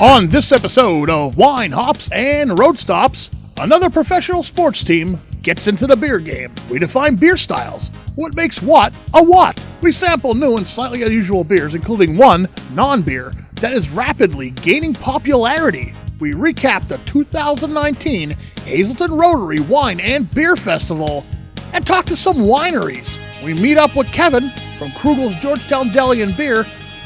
On this episode of Wine, Hops, and Road Stops, another professional sports team gets into the beer game. We define beer styles. What makes what a what? We sample new and slightly unusual beers, including one non-beer that is rapidly gaining popularity. We recap the 2019 Hazleton Rotary Wine and Beer Festival and talk to some wineries. We meet up with Kevin from Krugel's Georgetown Deli and Beer,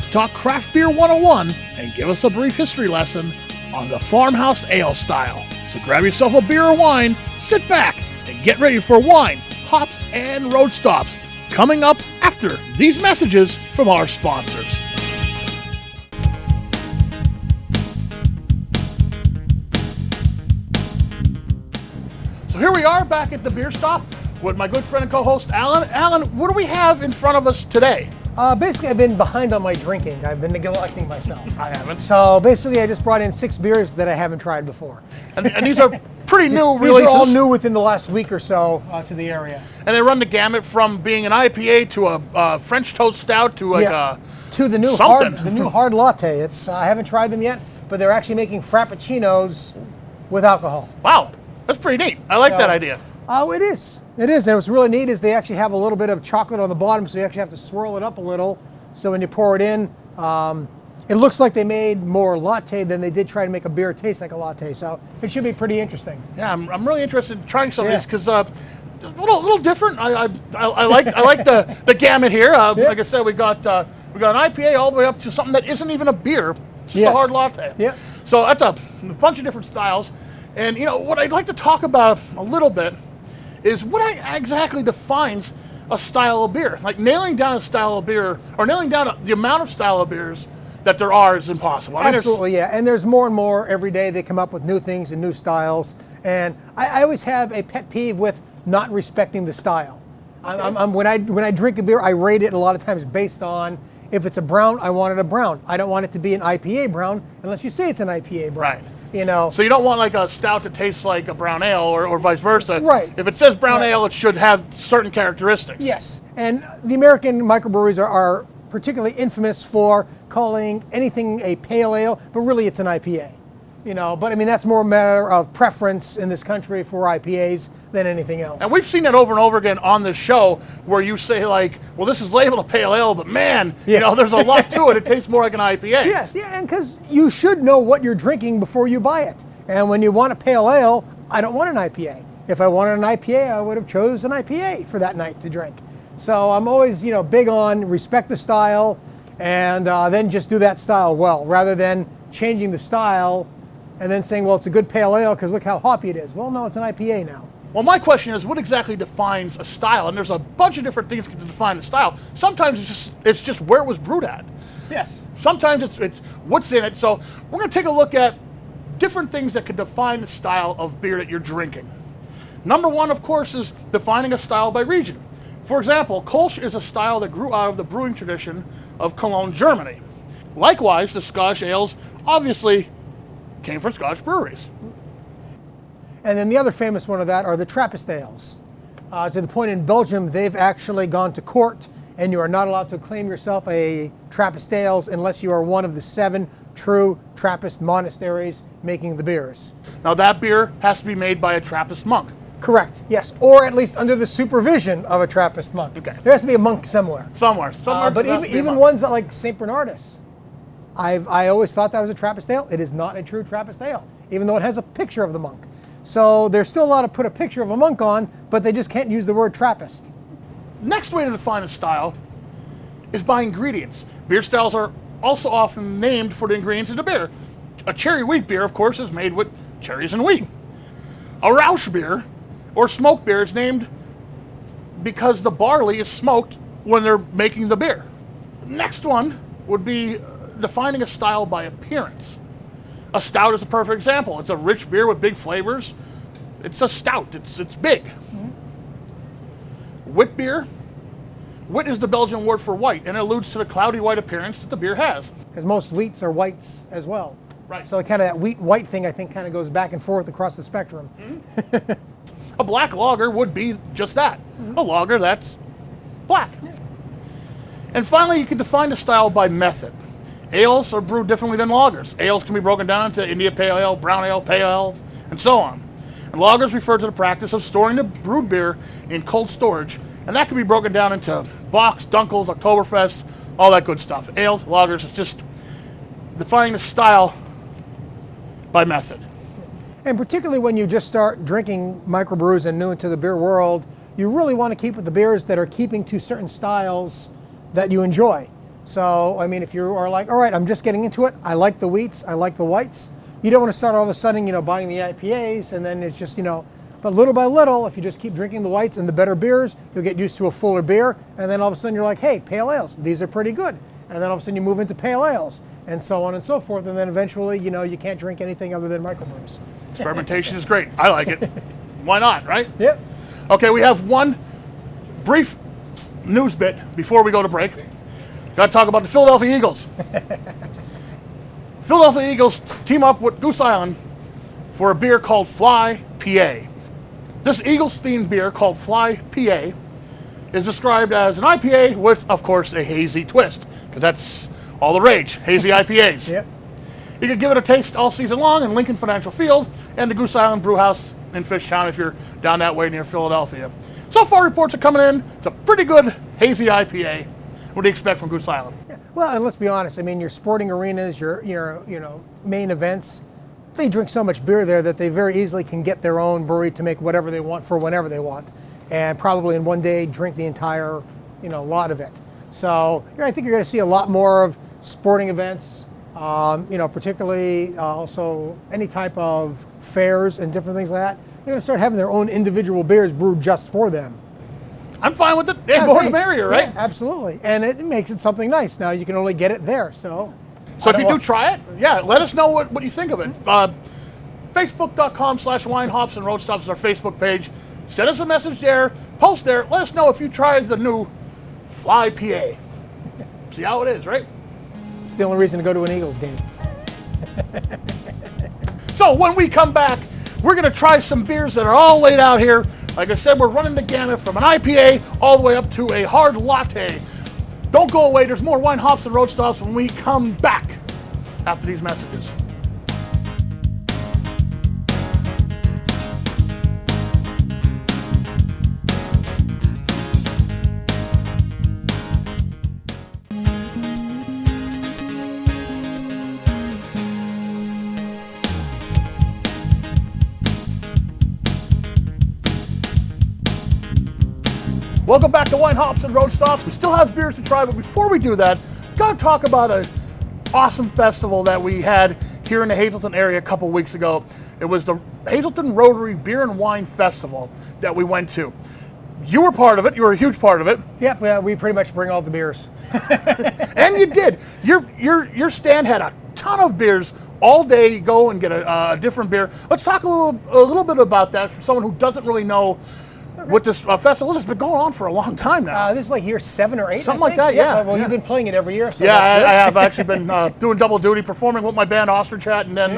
talk Craft Beer 101, and give us a brief history lesson on the Farmhouse ale style. So grab yourself a beer or wine, sit back, and get ready for wine, hops, and road stops coming up after these messages from our sponsors. So here we are back at the beer stop with my good friend and co-host Alan. Alan, what do we have in front of us today? Basically, I've been behind on my drinking. I've been neglecting myself. I haven't. So basically, I just brought in 6 beers that I haven't tried before. And these are pretty new These releases. are all new within the last week or so to the area. And they run the gamut from being an IPA to a French toast stout to to the new hard latte. I haven't tried them yet, but they're actually making frappuccinos with alcohol. Wow, that's pretty neat. I like that idea. Oh, it is. It is. And what's really neat is they actually have a little bit of chocolate on the bottom, so you actually have to swirl it up a little. So when you pour it in, it looks like they made more latte than they did try to make a beer taste like a latte. So it should be pretty interesting. Yeah, I'm really interested in trying some of these because a little different. I like the gamut here. Like I said, we got an IPA all the way up to something that isn't even a beer, just a hard latte. Yeah. So that's a bunch of different styles. And you know what I'd like to talk about a little bit is what exactly defines a style of beer. Like nailing down a style of beer or nailing down the amount of style of beers that there are is impossible. Absolutely, yeah. And there's more and more every day. They come up with new things and new styles. And I always have a pet peeve with not respecting the style. When I drink a beer, I rate it a lot of times based on if it's a brown, I want it a brown. I don't want it to be an IPA brown unless you say it's an IPA brown. Right. You know, so you don't want like a stout that tastes like a brown ale or vice versa. Right. If it says brown ale, it should have certain characteristics. Yes. And the American microbreweries are particularly infamous for calling anything a pale ale, but really it's an IPA. You know, but I mean, that's more a matter of preference in this country for IPAs than anything else. And we've seen that over and over again on this show where you say like, well, this is labeled a pale ale, but man, you know, there's a lot to it. It tastes more like an IPA. Yes, yeah, and because you should know what you're drinking before you buy it. And when you want a pale ale, I don't want an IPA. If I wanted an IPA, I would have chose an IPA for that night to drink. So I'm always, big on respect the style and then just do that style well, rather than changing the style and then saying, well, it's a good pale ale because look how hoppy it is. Well, no, it's an IPA now. Well, my question is, what exactly defines a style? And there's a bunch of different things to define a style. Sometimes it's just where it was brewed at. Yes. Sometimes it's what's in it. So we're going to take a look at different things that could define the style of beer that you're drinking. Number one, of course, is defining a style by region. For example, Kolsch is a style that grew out of the brewing tradition of Cologne, Germany. Likewise, the Scotch ales obviously came from Scotch breweries. And then the other famous one of that are the Trappist ales. To the point in Belgium, they've actually gone to court, and you are not allowed to claim yourself a Trappist ales unless you are one of the 7 true Trappist monasteries making the beers. Now that beer has to be made by a Trappist monk. Correct, yes, or at least under the supervision of a Trappist monk. Okay. There has to be a monk somewhere. Somewhere but even ones that like St. Bernardus, I always thought that was a Trappist ale. It is not a true Trappist ale, even though it has a picture of the monk. So they're still allowed to put a picture of a monk on, but they just can't use the word Trappist. Next way to define a style is by ingredients. Beer styles are also often named for the ingredients in the beer. A cherry wheat beer, of course, is made with cherries and wheat. A Rauch beer or smoked beer is named because the barley is smoked when they're making the beer. Next one would be defining a style by appearance. A stout is a perfect example. It's a rich beer with big flavors. It's a stout. It's big. Mm-hmm. Wit beer. Wit is the Belgian word for white, and it alludes to the cloudy white appearance that the beer has. Because most wheats are whites as well. Right. So kind of that wheat-white thing, I think, kind of goes back and forth across the spectrum. Mm-hmm. A black lager would be just that. Mm-hmm. A lager that's black. Yeah. And finally, you can define a style by method. Ales are brewed differently than lagers. Ales can be broken down into India Pale Ale, Brown Ale, Pale Ale, and so on. And lagers refer to the practice of storing the brewed beer in cold storage, and that can be broken down into Bocks, Dunkels, Oktoberfest, all that good stuff. Ales, lagers, it's just defining the style by method. And particularly when you just start drinking microbrews and new into the beer world, you really want to keep with the beers that are keeping to certain styles that you enjoy. So, I mean, if you are like, all right, I'm just getting into it, I like the wheats, I like the whites, you don't want to start all of a sudden, buying the IPAs, and then it's just, but little by little, if you just keep drinking the whites and the better beers, you'll get used to a fuller beer, and then all of a sudden you're like, hey, pale ales, these are pretty good. And then all of a sudden you move into pale ales, and so on and so forth, and then eventually, you can't drink anything other than microbrews. Experimentation is great. I like it. Why not, right? Yep. Okay, we have one brief news bit before we go to break. Got to talk about the Philadelphia Eagles. Philadelphia Eagles team up with Goose Island for a beer called Fly PA. This Eagles-themed beer called Fly PA is described as an IPA with, of course, a hazy twist, because that's all the rage, hazy IPAs. Yep. You can give it a taste all season long in Lincoln Financial Field and the Goose Island Brew House in Fishtown if you're down that way near Philadelphia. So far, reports are coming in. It's a pretty good hazy IPA. What do you expect from Goose Island? Yeah. Well, and let's be honest. I mean, your sporting arenas, your main events, they drink so much beer there that they very easily can get their own brewery to make whatever they want for whenever they want, and probably in one day drink the entire lot of it. So I think you're going to see a lot more of sporting events. Particularly also any type of fairs and different things like that. They're going to start having their own individual beers brewed just for them. I'm fine with it. Yeah, more the merrier, right? Yeah, absolutely. And it makes it something nice. Now you can only get it there. So if you do try it, let us know what you think of it. Facebook.com/Wine Hops and Road Stops is our Facebook page. Send us a message there. Post there. Let us know if you tried the new Fly PA. See how it is, right? It's the only reason to go to an Eagles game. So when we come back, we're going to try some beers that are all laid out here. Like I said, we're running the gamut from an IPA all the way up to a hard latte. Don't go away. There's more Wine Hops and Road Stops when we come back after these messages. Welcome back to Wine Hops and Road Stops. We still have beers to try, but before we do that, got to talk about an awesome festival that we had here in the Hazleton area a couple weeks ago. It was the Hazleton Rotary Beer and Wine Festival that we went to. You were part of it. You were a huge part of it. Yep, we pretty much bring all the beers. And you did. Your stand had a ton of beers all day. You go and get a different beer. Let's talk a little bit about that for someone who doesn't really know what this festival is. It's been going on for a long time now. This is like year 7 or 8, something like that. Yeah. Well, you've been playing it every year. So yeah, I have actually been doing double duty, performing with my band Ostrich Hat, and then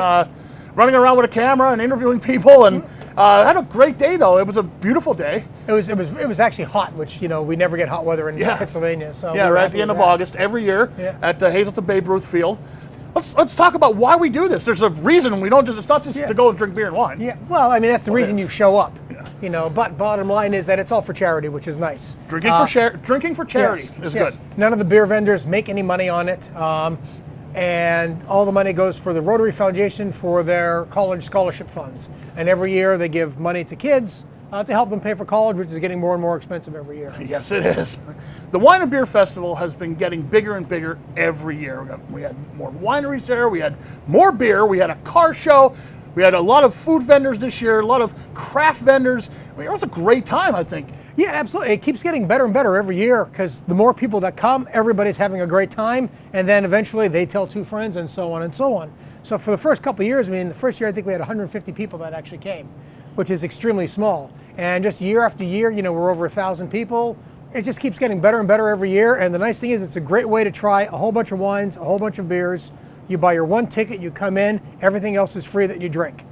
running around with a camera and interviewing people. And I had a great day though. It was a beautiful day. It was actually hot, which we never get hot weather in Pennsylvania. So right at the end of August every year at the Hazleton Babe Ruth Field. Let's talk about why we do this. There's a reason we don't just. It's not just to go and drink beer and wine. Yeah. Well, I mean that's the reason you show up. But bottom line is that it's all for charity, which is nice. Drinking for charity is good. None of the beer vendors make any money on it, and all the money goes for the Rotary Foundation for their college scholarship funds. And every year they give money to kids to help them pay for college, which is getting more and more expensive every year. Yes, it is. The Wine and Beer Festival has been getting bigger and bigger every year. We had more wineries there. We had more beer. We had a car show. We had a lot of food vendors this year, a lot of craft vendors. I mean, it was a great time, I think. Yeah, absolutely. It keeps getting better and better every year because the more people that come, everybody's having a great time, and then eventually they tell 2 friends and so on and so on. So for the first couple of years, I mean, the first year I think we had 150 people that actually came, which is extremely small. And just year after year, we're over 1,000 people. It just keeps getting better and better every year. And the nice thing is it's a great way to try a whole bunch of wines, a whole bunch of beers. You buy your one ticket, you come in, everything else is free that you drink.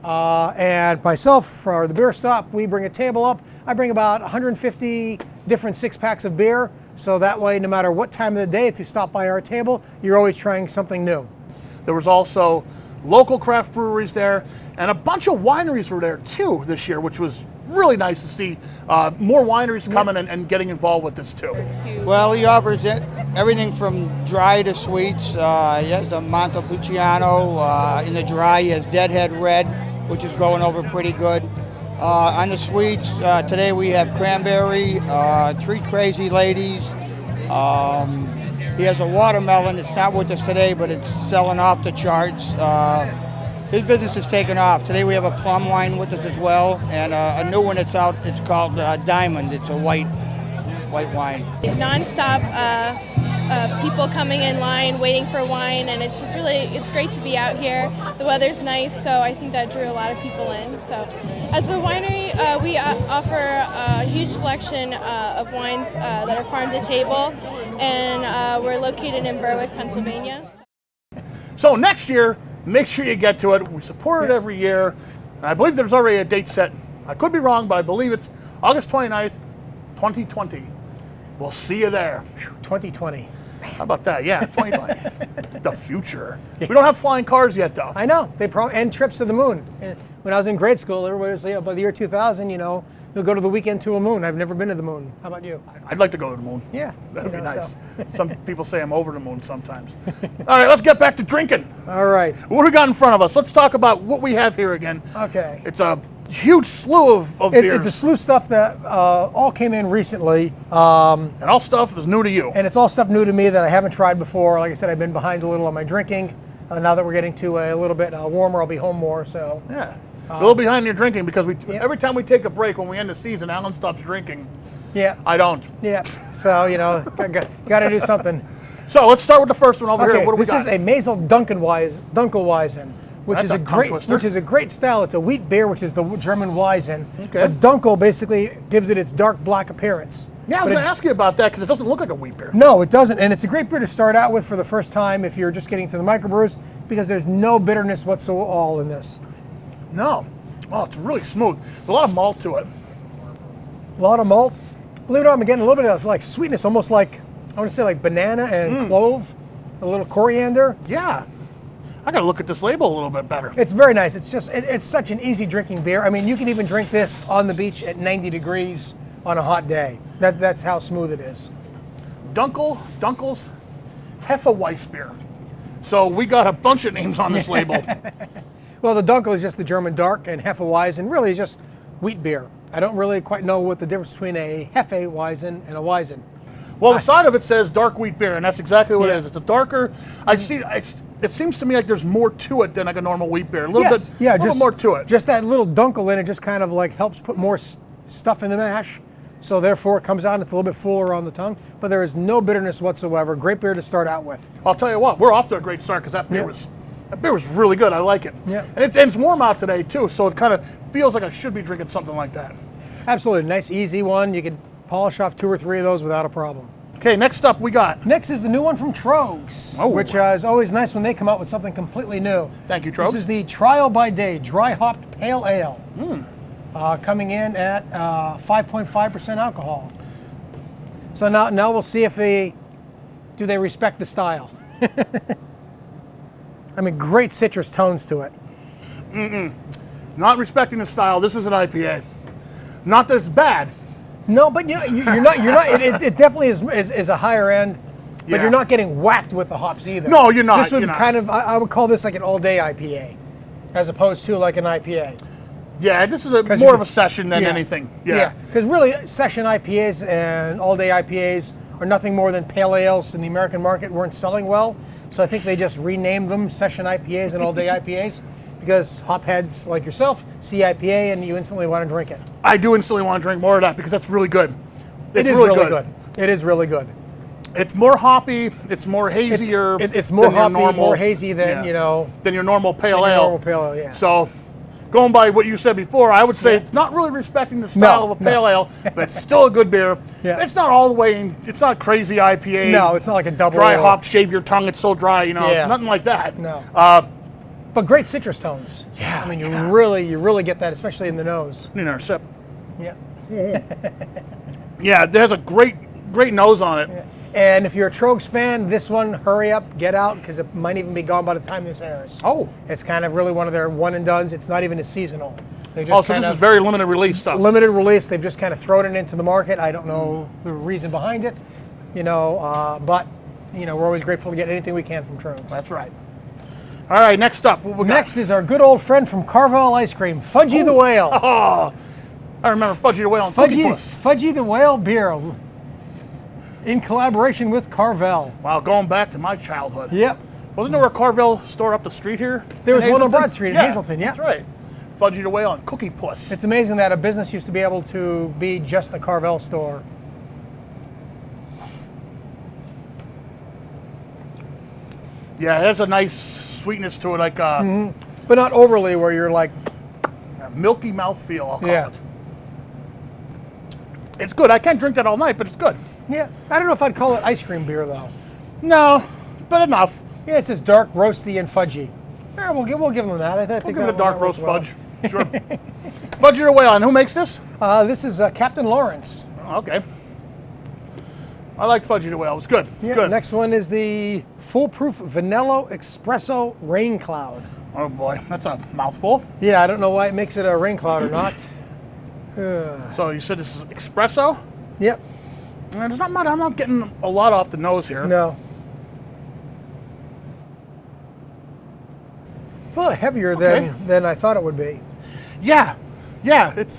And myself, for the beer stop, we bring a table up. I bring about 150 different 6-packs of beer So that way, no matter what time of the day, if you stop by our table, you're always trying something new. There was also local craft breweries there, and a bunch of wineries were there too this year, which was really nice to see more wineries coming and getting involved with this too. Well, he offers everything from dry to sweets. He has the Montepulciano. In the dry, he has Deadhead Red, which is going over pretty good. On the sweets, today we have cranberry, Three Crazy Ladies. He has a watermelon. It's not with us today, but it's selling off the charts. His business is taking off. Today we have a plum wine with us as well, and a new one that's out. It's called Diamond. It's a white wine. Non-stop people coming in line, waiting for wine, and it's just it's great to be out here. The weather's nice, so I think that drew a lot of people in. So, as a winery, we offer a huge selection of wines that are farm to table, and we're located in Berwick, Pennsylvania. So next year, make sure you get to it. We support it every year. And I believe there's already a date set. I could be wrong, but I believe it's August 29th, 2020. We'll see you there. 2020. How about that? Yeah, 2020. The future. We don't have flying cars yet, though. I know. And trips to the moon. When I was in grade school, everybody was saying, by the year 2000, you'll go to the weekend to a moon. I've never been to the moon. How about you? I'd like to go to the moon. Yeah. That'd be nice. Some people say I'm over the moon sometimes. All right, let's get back to drinking. All right. What do we got in front of us? Let's talk about what we have here again. Okay. It's a huge slew of beers. It's a slew of stuff that all came in recently. And all stuff is new to you. And it's all stuff new to me that I haven't tried before. Like I said, I've been behind a little on my drinking. Now that we're getting to a little bit warmer, I'll be home more. So yeah. A little behind your drinking because every time we take a break when we end the season, Alan stops drinking. Yeah. I don't. Yeah. So, got to do something. So let's start with the first one over here. What do we got? This is a Maisel Dunkelweizen, which is a great style. It's a wheat beer, which is the German Weizen. Okay. But Dunkel basically gives it its dark black appearance. Yeah, I was going to ask you about that because it doesn't look like a wheat beer. No, it doesn't. And it's a great beer to start out with for the first time if you're just getting to the microbrews because there's no bitterness whatsoever in this. No. Oh, it's really smooth. There's a lot of malt to it. A lot of malt. Believe it or not, I'm getting a little bit of like sweetness, almost like, I want to say like banana and clove, a little coriander. Yeah. I got to look at this label a little bit better. It's very nice. It's just, it's such an easy drinking beer. I mean, you can even drink this on the beach at 90 degrees on a hot day. That's how smooth it is. Dunkel's Hefeweiss beer. So we got a bunch of names on this label. Well, the Dunkel is just the German dark, and Hefeweizen really is just wheat beer. I don't really quite know what the difference between a Hefeweizen and a Weizen. Well, the side of it says dark wheat beer, and that's exactly what it is. It's a darker. I see. It seems to me like there's more to it than like a normal wheat beer. A little bit more to it. Just that little Dunkel in it just kind of like helps put more stuff in the mash. So therefore, it comes out and it's a little bit fuller on the tongue. But there is no bitterness whatsoever. Great beer to start out with. I'll tell you what, we're off to a great start because that beer was really good. I like it. Yeah. And it's warm out today too, so it kind of feels like I should be drinking something like that. Absolutely, nice easy one. You could polish off 2 or 3 of those without a problem. Okay, next up we got. Next is the new one from Trogs, which is always nice when they come out with something completely new. Thank you, Trogs. This is the Trial by Day Dry Hopped Pale Ale, coming in at 5.5% alcohol. So now we'll see if they respect the style. I mean, great citrus tones to it. Not respecting the style. This is an IPA. Not that it's bad. No, but you're not. It definitely is a higher end, but you're not getting whacked with the hops either. No, you're not. This would I would call this like an all-day IPA, as opposed to like an IPA. Yeah, this is more of a session than anything. Yeah, because really, session IPAs and all-day IPAs are nothing more than pale ales in the American market weren't selling well. So I think they just renamed them session IPAs and all-day IPAs because hopheads like yourself see IPA and you instantly want to drink it. I do instantly want to drink more of that because that's really good. It is really good. It is really good. It's more hoppy. It's more hazier. It's more hoppy, more hazy than than your normal pale ale. Normal pale ale, yeah. So, going by what you said before, I would say it's not really respecting the style of a pale ale, but it's still a good beer. Yeah. It's not all the way. It's not crazy IPA. No, it's not like a double dry hop. Shave your tongue. It's so dry. It's nothing like that. No. But great citrus tones. Yeah. I mean, you really get that, especially in the nose. In our sip. Yeah. Yeah, there's a great great nose on it. Yeah. And if you're a Trogs fan, this one, hurry up, get out, because it might even be gone by the time this airs. Oh. It's kind of really one of their one and dones. It's not even a seasonal. So this is very limited release stuff. Limited release. They've just kind of thrown it into the market. I don't know the reason behind it, but we're always grateful to get anything we can from Trogs. That's right. All right, next up. What we got? Next is our good old friend from Carvel Ice Cream, Fudgy the Whale. Oh, I remember Fudgy the Whale and Cookie Puss. Fudgy the Whale beer, in collaboration with Carvel. Wow, going back to my childhood. Yep. Wasn't there a Carvel store up the street here? There was one on Hazleton? Broad Street in Hazleton, yeah. That's right. Fudgy the Whale and Cookie Puss. It's amazing that a business used to be able to be just a Carvel store. Yeah, it has a nice sweetness to it, like But not overly where you're like... a milky mouthfeel, I'll call Yeah. it. It's good. I can't drink that all night, but it's good. Yeah, I don't know if I'd call it ice cream beer, though. No, but enough. Yeah, it's just dark, roasty, and fudgy. Yeah, we'll give them that. I think We'll give it a that dark works roast well. fudge. Sure. Fudgy the Whale, and who makes this? This is Captain Lawrence. Okay. I like Fudgy the Whale. It's good. Yeah, Good. next one is the Foolproof Vanilla Espresso Rain Cloud. Oh boy, that's a mouthful. Yeah, I don't know why it makes it a rain cloud or not. So you said this is espresso? Yep. And it's not much. I'm not getting a lot off the nose here. No. It's a lot heavier than I thought it would be. Yeah. It's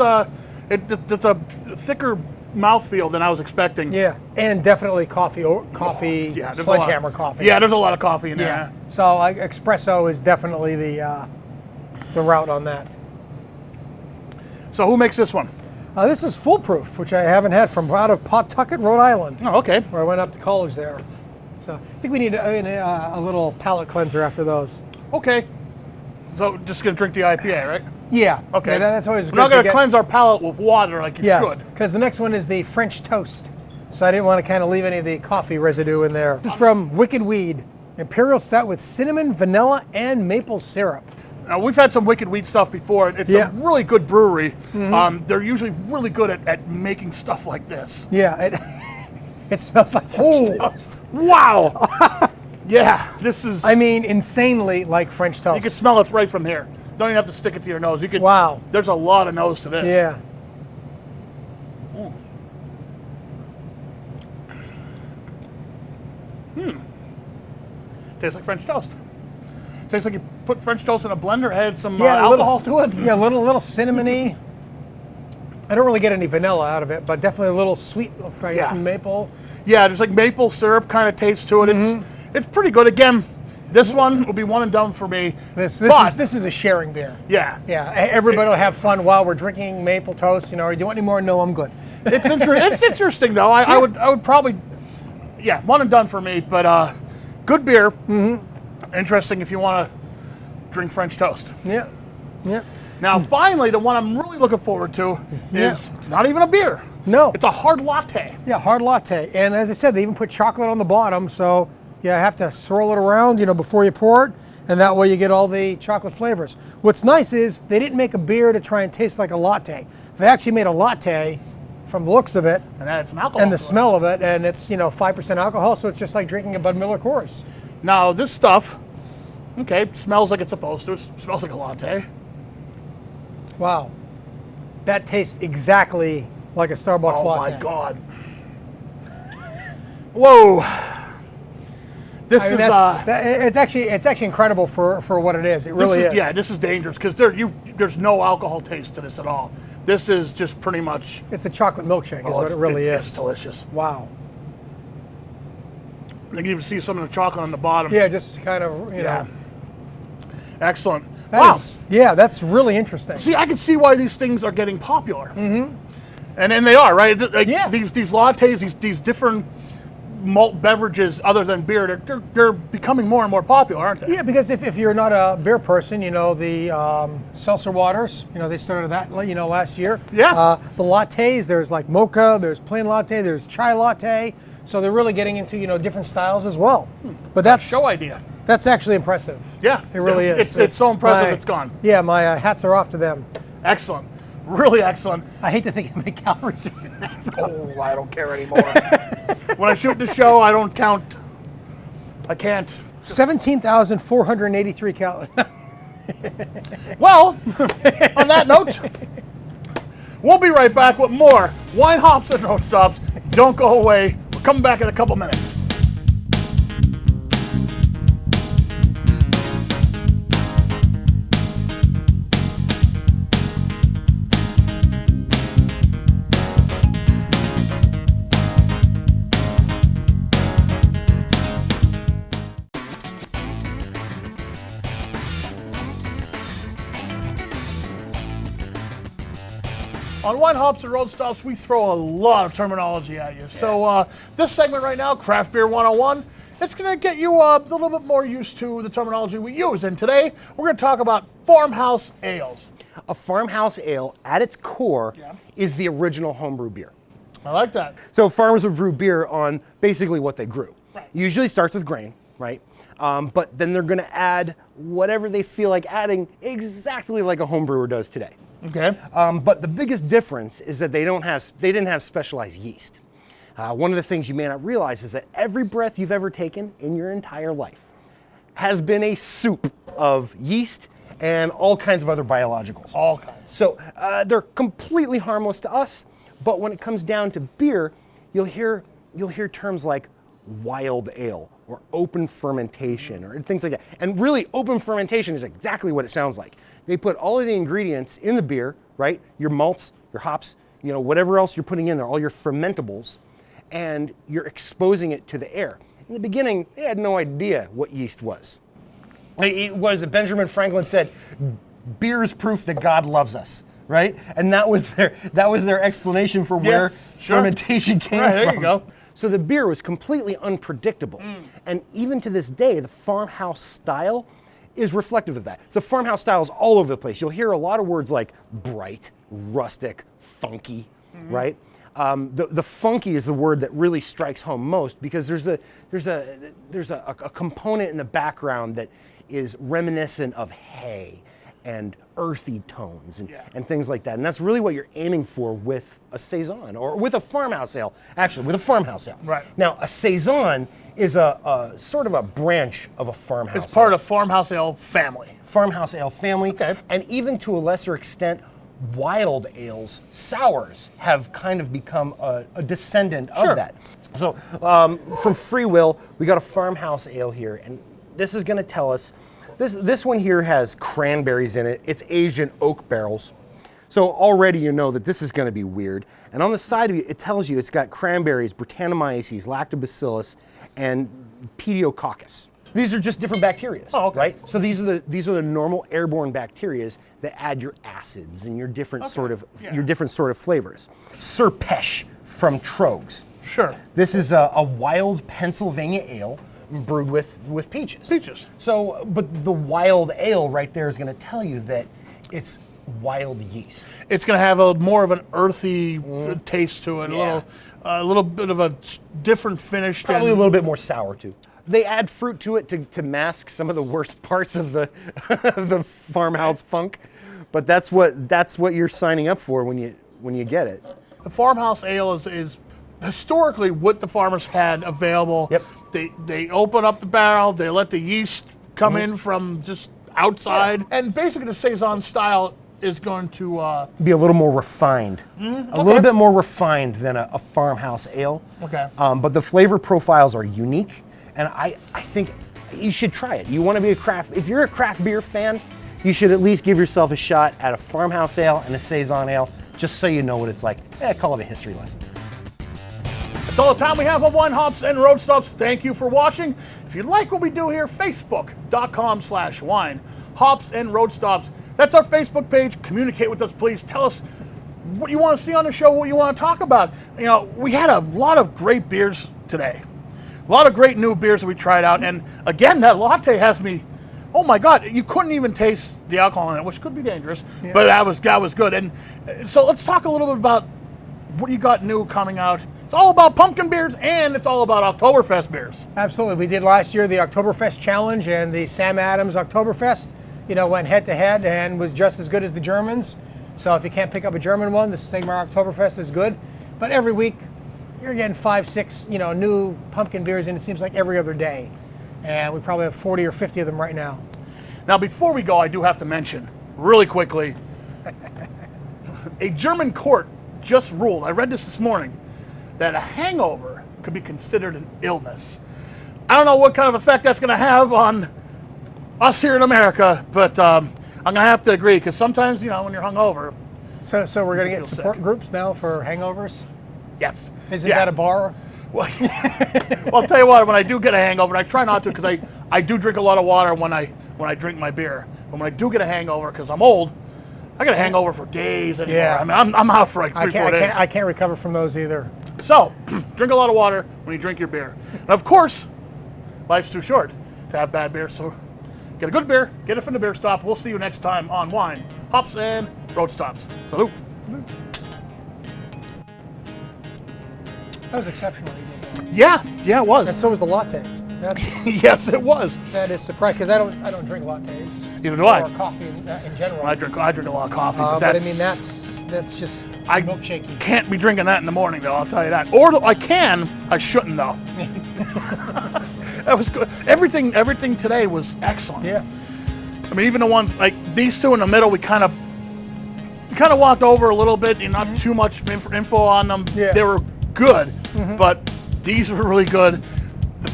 it's a thicker mouthfeel than I was expecting. Yeah, and definitely coffee, Yeah, there's sledgehammer a lot, coffee. Yeah, there's a lot of coffee in there. Yeah. So espresso is definitely the route on that. So who makes this one? This is Foolproof, which I haven't had, from out of Pawtucket, Rhode Island, Oh, okay. where I went up to college there. So I think we need a little palate cleanser after those. Okay. So just gonna drink the IPA, right? Yeah. Okay. Yeah, that's always We're good not to gonna get. cleanse our palate with water like you Yes, should. because the next one is the French toast. So I didn't want to kind of leave any of the coffee residue in there. This is from Wicked Weed, Imperial Stout with cinnamon, vanilla, and maple syrup. Now, we've had some Wicked Weed stuff before. It's Yeah. a really good brewery. They're usually really good at making stuff like this. Yeah, it smells like French toast. Wow. Yeah, this is. I mean, insanely like French toast. you can smell it right from here. Don't even have to stick it to your nose. You can. Wow. There's a lot of nose to this. Yeah. Tastes like French toast. Tastes like you put French toast in a blender, added some Yeah, a alcohol to it. Yeah, a little cinnamony. I don't really get any vanilla out of it, but definitely a little sweet, right? Yeah. Some maple. Yeah, there's like maple syrup kind of taste to it. It's pretty good. Again, this one will be one and done for me. This But- is a sharing beer. Yeah. Yeah, everybody will have fun while we're drinking maple toast. Do you want any more? No, I'm good. It's interesting though. I would probably, one and done for me. But good beer. Interesting if you want to drink French toast. Yeah, yeah. Now, finally, the one I'm really looking forward to is it's not even a beer. No. It's a hard latte. Yeah, hard latte. And as I said, they even put chocolate on the bottom, so you have to swirl it around, before you pour it, and that way you get all the chocolate flavors. What's nice is they didn't make a beer to try and taste like a latte. They actually made a latte from the looks of it And add some alcohol. and the to it. smell of it, and it's 5% alcohol, so it's just like drinking a Bud Miller Coors. Now, this stuff, smells like it's supposed to. It smells like a latte. Wow, that tastes exactly like a Starbucks Oh latte. my God. Whoa. This I mean, is it's actually incredible for what it is. It really is. Yeah, this is dangerous because there's no alcohol taste to this at all. This is just pretty much. It's a chocolate milkshake, is what it really is. It's delicious. Wow. You can even see some of the chocolate on the bottom. Yeah, just kind of Yeah. Excellent. That Wow. yeah, that's really interesting. See, I can see why these things are getting popular. And they are, right? Like, Yeah. These lattes, these different malt beverages other than beer, they're becoming more and more popular, aren't they? Yeah, because if you're not a beer person, the seltzer waters, they started that, last year. Yeah. The lattes, there's like mocha, there's plain latte, there's chai latte. So they're really getting into, different styles as well. But that's Show idea. That's actually impressive. Yeah. It really is. It's so impressive it's gone. Yeah, my hats are off to them. Excellent. Really excellent. I hate to think how many calories are in that. Oh, I don't care anymore. When I shoot the show, I don't count. I can't. 17,483 calories. Well, on that note, we'll be right back with more Wine, Hops, and Road Stops. Don't go away. We're coming back in a couple minutes. On Wine, Hops, and Road Stops, we throw a lot of terminology at you. So this segment right now, Craft Beer 101, it's going to get you a little bit more used to the terminology we use. And today, we're going to talk about farmhouse ales. A farmhouse ale, at its core, is the original homebrew beer. I like that. So farmers would brew beer on basically what they grew. Right. Usually starts with grain, right? But then they're going to add whatever they feel like adding, exactly like a home brewer does today. Okay. But the biggest difference is that they didn't have specialized yeast. One of the things you may not realize is that every breath you've ever taken in your entire life has been a soup of yeast and all kinds of other biologicals. All kinds. So they're completely harmless to us, but when it comes down to beer, you'll hear terms like wild ale or open fermentation or things like that. And really, open fermentation is exactly what it sounds like. They put all of the ingredients in the beer, right? Your malts, your hops, whatever else you're putting in there, all your fermentables, and you're exposing it to the air. In the beginning, they had no idea what yeast was. What is it? Benjamin Franklin said, "Beer is proof that God loves us," right? And that was their explanation for where fermentation came from. There you go. So the beer was completely unpredictable, and even to this day, the farmhouse style is reflective of that. The farmhouse style is all over the place. You'll hear a lot of words like bright, rustic, funky, right? The funky is the word that really strikes home most because there's a component in the background that is reminiscent of hay and earthy tones and things like that. And that's really what you're aiming for with a saison or with a farmhouse ale. Actually, with a farmhouse ale. Right. Now, a saison is a sort of a branch of a farmhouse. It's part of farmhouse ale family. Farmhouse ale family. Okay. And even to a lesser extent, wild ales, sours, have kind of become a descendant of that. So from Free Will, we got a farmhouse ale here, and this is going to tell us, this one here has cranberries in it. It's aged in oak barrels. So already you know that this is going to be weird. And on the side of it tells you it's got cranberries, Brettanomyces, Lactobacillus, and Pediococcus. These are just different bacteria, right? So these are the normal airborne bacteria that add your acids and your different sort of flavors. Sir Pesh from Trogs. Sure. This is a wild Pennsylvania ale brewed with peaches. Peaches. So, but the wild ale right there is going to tell you that it's wild yeast. It's going to have more of an earthy taste to it, a little bit of a different finish. Probably a little bit more sour too. They add fruit to it to mask some of the worst parts of the the farmhouse funk, but that's what you're signing up for when you get it. The farmhouse ale is historically what the farmers had available. Yep. They open up the barrel, they let the yeast come in from just outside, and basically the saison style is going to be a little more refined, a little bit more refined than a farmhouse ale. Okay. But the flavor profiles are unique, and I think you should try it. You want to be if you're a craft beer fan, you should at least give yourself a shot at a farmhouse ale and a saison ale, just so you know what it's like. Call it a history lesson. That's all the time we have on Wine, Hops, and Road Stops. Thank you for watching. If you like what we do here, facebook.com/wine, hops, and road stops. That's our Facebook page. Communicate with us, please. Tell us what you want to see on the show, what you want to talk about. We had a lot of great beers today. A lot of great new beers that we tried out. And again, that latte has me, oh my God, you couldn't even taste the alcohol in it, which could be dangerous, but that was good. And so let's talk a little bit about what you got new coming out. It's all about pumpkin beers, and it's all about Oktoberfest beers. Absolutely. We did last year the Oktoberfest Challenge and the Sam Adams Oktoberfest. Went head to head and was just as good as the Germans. So if you can't pick up a German one, the Sigmar Oktoberfest is good. But every week, you're getting 5, 6, new pumpkin beers in, it seems like every other day. And we probably have 40 or 50 of them right now. Now, before we go, I do have to mention, really quickly, a German court just ruled, I read this morning, that a hangover could be considered an illness. I don't know what kind of effect that's going to have on us here in America, but I'm going to have to agree, because sometimes, when you're hungover. So we're going to get feel support sick. groups now for hangovers? Yes. Isn't that a bar? Well, I'll tell you what, when I do get a hangover, and I try not to, because I do drink a lot of water when I drink my beer. But when I do get a hangover, because I'm old, I get a hangover for days anymore. Yeah. I mean, I'm out for like 3-4 days. I can't recover from those either. So, drink a lot of water when you drink your beer. And of course, life's too short to have bad beer, so get a good beer, get it from the beer stop. We'll see you next time on Wine, Hops, and Road Stops. Salute. That was exceptional. Yeah, it was. And so was the latte. That's Yes, it was. that is surprising because I don't drink lattes. Neither do I. Or coffee in general. I drink a lot of coffee, but I mean that's just I milkshakey. can't be drinking that in the morning, though. I'll tell you that. Or I can. I shouldn't, though. That was good. Everything today was excellent. Yeah. I mean, even the ones like these two in the middle, we kind of walked over a little bit. Not too much info on them. Yeah. They were good, but these were really good.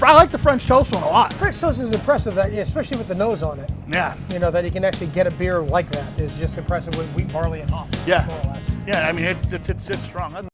I like the French toast one a lot. French toast is impressive, especially with the nose on it. Yeah. That you can actually get a beer like that is just impressive with wheat, barley, and hops. Yeah. More or less. Yeah. I mean, it's strong.